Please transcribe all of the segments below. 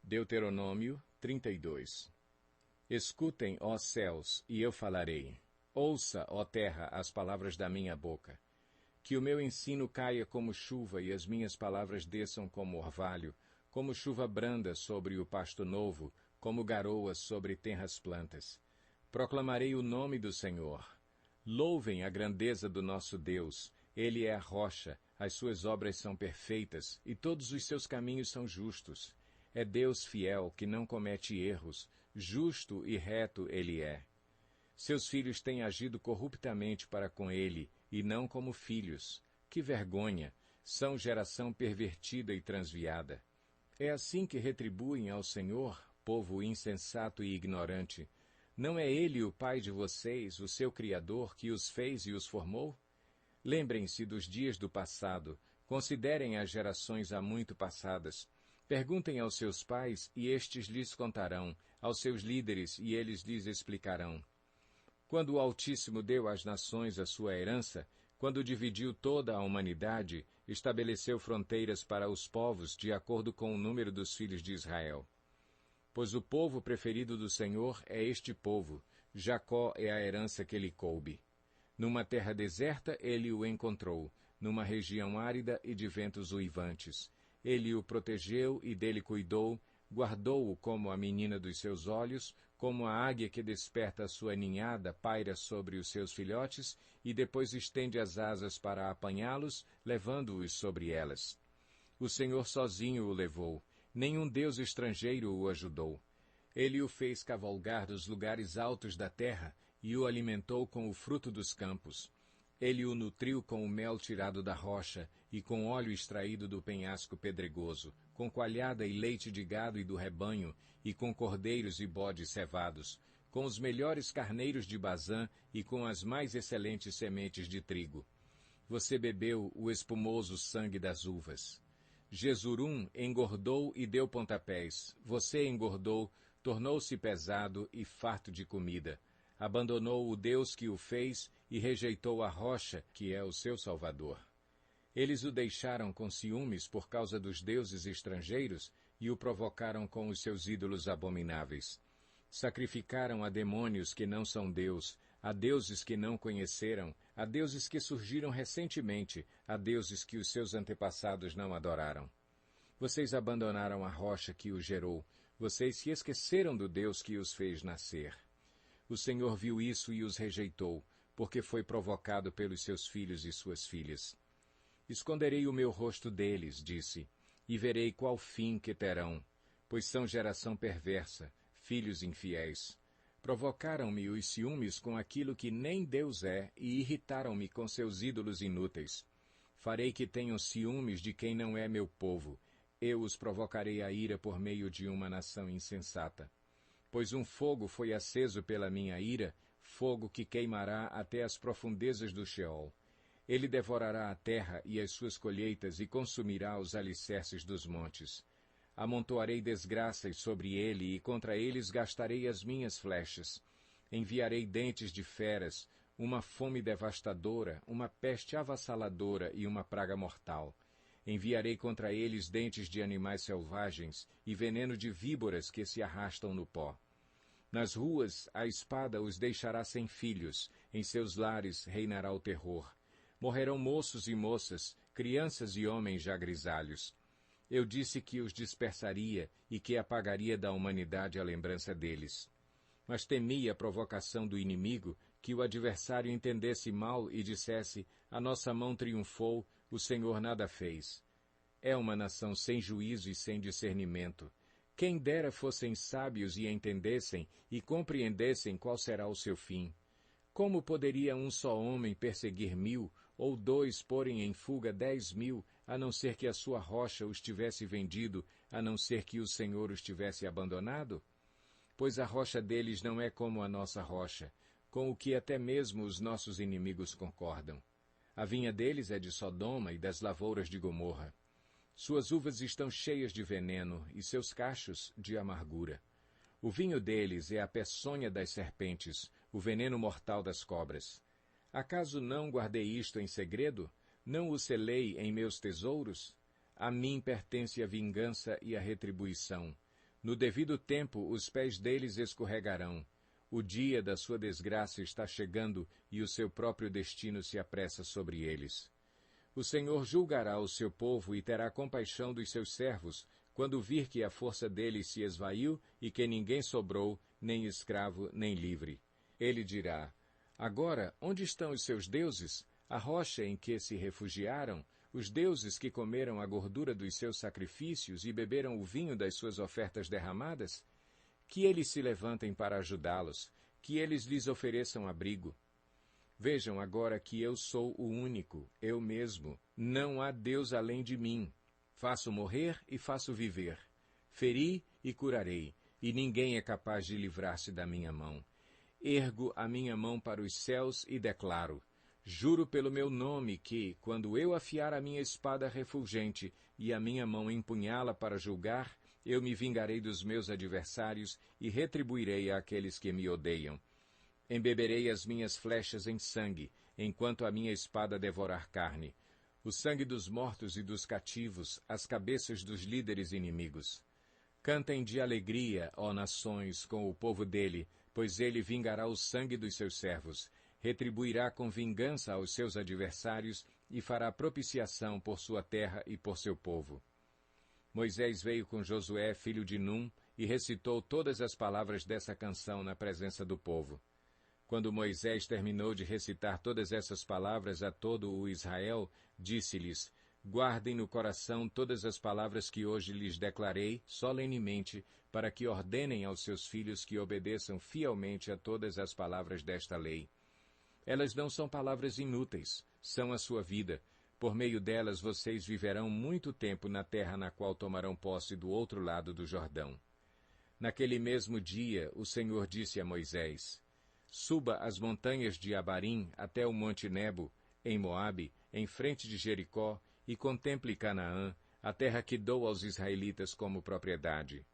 Deuteronômio 32. Escutem, ó céus, e eu falarei. Ouça, ó terra, as palavras da minha boca. Que o meu ensino caia como chuva e as minhas palavras desçam como orvalho, como chuva branda sobre o pasto novo, como garoa sobre tenras plantas. Proclamarei o nome do Senhor. Louvem a grandeza do nosso Deus. Ele é a rocha, as suas obras são perfeitas, e todos os seus caminhos são justos. É Deus fiel, que não comete erros, justo e reto ele é. Seus filhos têm agido corruptamente para com ele, e não como filhos. Que vergonha! São geração pervertida e transviada. É assim que retribuem ao Senhor, povo insensato e ignorante. Não é ele o Pai de vocês, o seu Criador, que os fez e os formou? Lembrem-se dos dias do passado, considerem as gerações há muito passadas. Perguntem aos seus pais, e estes lhes contarão, aos seus líderes, e eles lhes explicarão. Quando o Altíssimo deu às nações a sua herança, quando dividiu toda a humanidade, estabeleceu fronteiras para os povos de acordo com o número dos filhos de Israel. Pois o povo preferido do Senhor é este povo, Jacó é a herança que lhe coube. Numa terra deserta ele o encontrou, numa região árida e de ventos uivantes. Ele o protegeu e dele cuidou, guardou-o como a menina dos seus olhos, como a águia que desperta a sua ninhada paira sobre os seus filhotes e depois estende as asas para apanhá-los, levando-os sobre elas. O Senhor sozinho o levou, nenhum deus estrangeiro o ajudou. Ele o fez cavalgar dos lugares altos da terra e o alimentou com o fruto dos campos. Ele o nutriu com o mel tirado da rocha e com óleo extraído do penhasco pedregoso, com coalhada e leite de gado e do rebanho, e com cordeiros e bodes cevados, com os melhores carneiros de Bazã e com as mais excelentes sementes de trigo. Você bebeu o espumoso sangue das uvas. Jesurum engordou e deu pontapés. Você engordou, tornou-se pesado e farto de comida. Abandonou o Deus que o fez e rejeitou a rocha, que é o seu Salvador. Eles o deixaram com ciúmes por causa dos deuses estrangeiros e o provocaram com os seus ídolos abomináveis. Sacrificaram a demônios que não são Deus, a deuses que não conheceram, a deuses que surgiram recentemente, a deuses que os seus antepassados não adoraram. Vocês abandonaram a rocha que os gerou, vocês se esqueceram do Deus que os fez nascer. O Senhor viu isso e os rejeitou, porque foi provocado pelos seus filhos e suas filhas. Esconderei o meu rosto deles, disse, e verei qual fim que terão, pois são geração perversa, filhos infiéis. Provocaram-me os ciúmes com aquilo que nem Deus é e irritaram-me com seus ídolos inúteis. Farei que tenham ciúmes de quem não é meu povo. Eu os provocarei a ira por meio de uma nação insensata. Pois um fogo foi aceso pela minha ira, fogo que queimará até as profundezas do Sheol. Ele devorará a terra e as suas colheitas e consumirá os alicerces dos montes. Amontoarei desgraças sobre ele e contra eles gastarei as minhas flechas. Enviarei dentes de feras, uma fome devastadora, uma peste avassaladora e uma praga mortal. Enviarei contra eles dentes de animais selvagens e veneno de víboras que se arrastam no pó. Nas ruas, a espada os deixará sem filhos, em seus lares reinará o terror. Morrerão moços e moças, crianças e homens já grisalhos. Eu disse que os dispersaria e que apagaria da humanidade a lembrança deles. Mas temi a provocação do inimigo, que o adversário entendesse mal e dissesse, a nossa mão triunfou, o Senhor nada fez. É uma nação sem juízo e sem discernimento. Quem dera fossem sábios e entendessem e compreendessem qual será o seu fim. Como poderia um só homem perseguir 1000, ou 2 porem em fuga 10.000, a não ser que a sua rocha os tivesse vendido, a não ser que o Senhor os tivesse abandonado? Pois a rocha deles não é como a nossa rocha, com o que até mesmo os nossos inimigos concordam. A vinha deles é de Sodoma e das lavouras de Gomorra. Suas uvas estão cheias de veneno e seus cachos de amargura. O vinho deles é a peçonha das serpentes, o veneno mortal das cobras. Acaso não guardei isto em segredo? Não o selei em meus tesouros? A mim pertence a vingança e a retribuição. No devido tempo os pés deles escorregarão. O dia da sua desgraça está chegando e o seu próprio destino se apressa sobre eles. O Senhor julgará o seu povo e terá compaixão dos seus servos, quando vir que a força deles se esvaiu e que ninguém sobrou, nem escravo, nem livre. Ele dirá: Agora, onde estão os seus deuses, a rocha em que se refugiaram, os deuses que comeram a gordura dos seus sacrifícios e beberam o vinho das suas ofertas derramadas? Que eles se levantem para ajudá-los, que eles lhes ofereçam abrigo. Vejam agora que eu sou o único, eu mesmo, não há Deus além de mim. Faço morrer e faço viver. Feri e curarei, e ninguém é capaz de livrar-se da minha mão. Ergo a minha mão para os céus e declaro: juro pelo meu nome que, quando eu afiar a minha espada refulgente e a minha mão empunhá-la para julgar, eu me vingarei dos meus adversários e retribuirei àqueles que me odeiam. Embeberei as minhas flechas em sangue, enquanto a minha espada devorar carne. O sangue dos mortos e dos cativos, as cabeças dos líderes inimigos. Cantem de alegria, ó nações, com o povo dele, pois ele vingará o sangue dos seus servos, retribuirá com vingança aos seus adversários e fará propiciação por sua terra e por seu povo. Moisés veio com Josué, filho de Num, e recitou todas as palavras dessa canção na presença do povo. Quando Moisés terminou de recitar todas essas palavras a todo o Israel, disse-lhes: Guardem no coração todas as palavras que hoje lhes declarei solenemente, para que ordenem aos seus filhos que obedeçam fielmente a todas as palavras desta lei. Elas não são palavras inúteis, são a sua vida. Por meio delas vocês viverão muito tempo na terra na qual tomarão posse do outro lado do Jordão. Naquele mesmo dia, o Senhor disse a Moisés: Suba as montanhas de Abarim até o monte Nebo, em Moabe, em frente de Jericó, e contemple Canaã, a terra que dou aos israelitas como propriedade.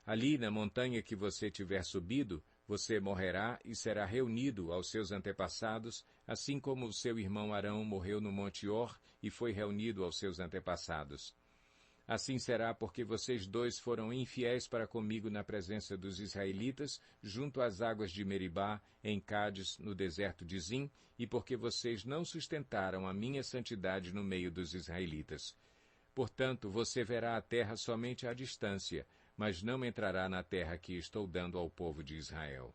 Ali, na montanha que você tiver subido, você morrerá e será reunido aos seus antepassados, assim como o seu irmão Arão morreu no monte Hor e foi reunido aos seus antepassados. Assim será porque vocês dois foram infiéis para comigo na presença dos israelitas, junto às águas de Meribá, em Cádiz, no deserto de Zim, e porque vocês não sustentaram a minha santidade no meio dos israelitas. Portanto, você verá a terra somente à distância, mas não entrará na terra que estou dando ao povo de Israel.